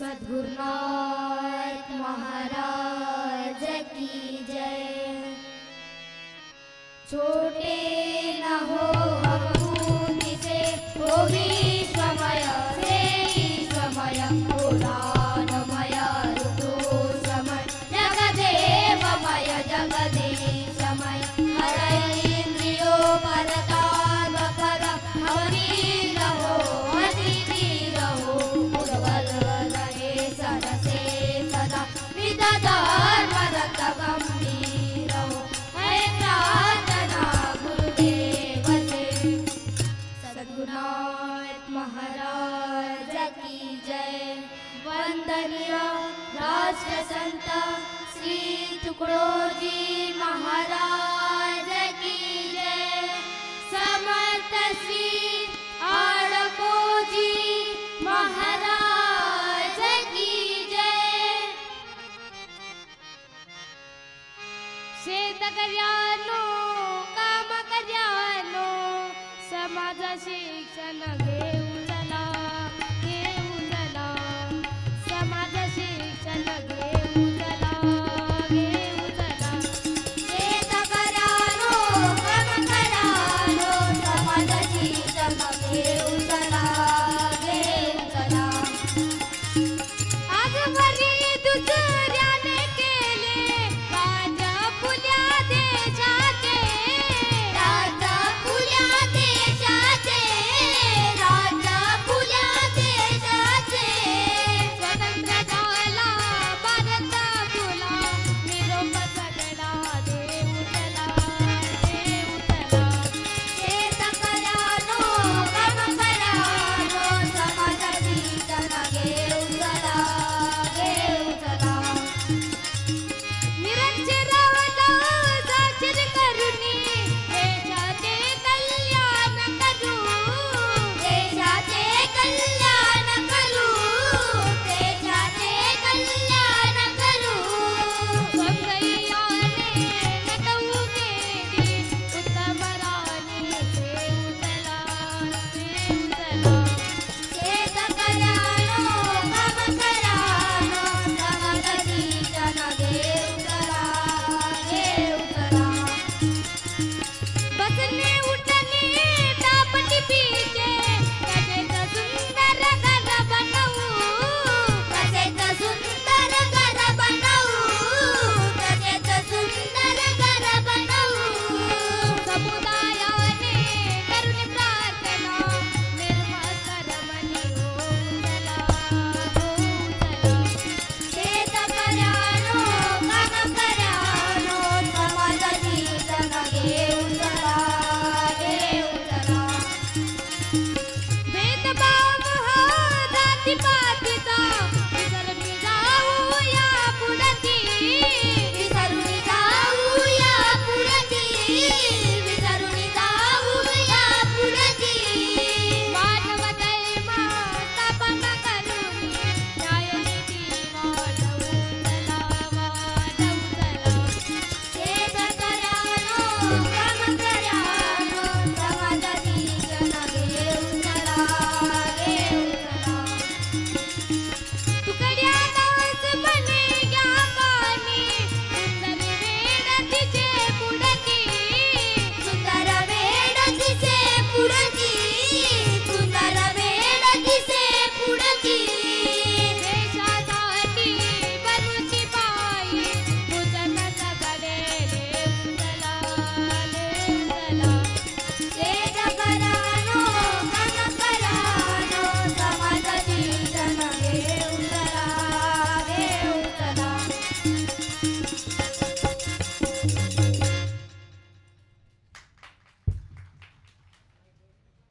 सद्गुरुनाथ महाराज की जय। छोटे न हो अपूर्ति से हो विश्वमय से ईश्वमय पुराणमय ऋतुसमय जगदेवमय जगदीशमय हरेन्द्रियो परतान पर हवीर हो अतिवीर हो पुरवल रहे सरसे सदा विदधर्म रत गंभीर हो है प्रार्थना गुरुदेव से। सद्गुरुनाथ महाराज की जय। वंदनीय राष्ट्र संत श्री तुकडोजी महाराज की जय। समर्थ श्री आडकोजी महाराज की जय। शेतकऱ्यानो काम कर्यानो समाज शिक्षण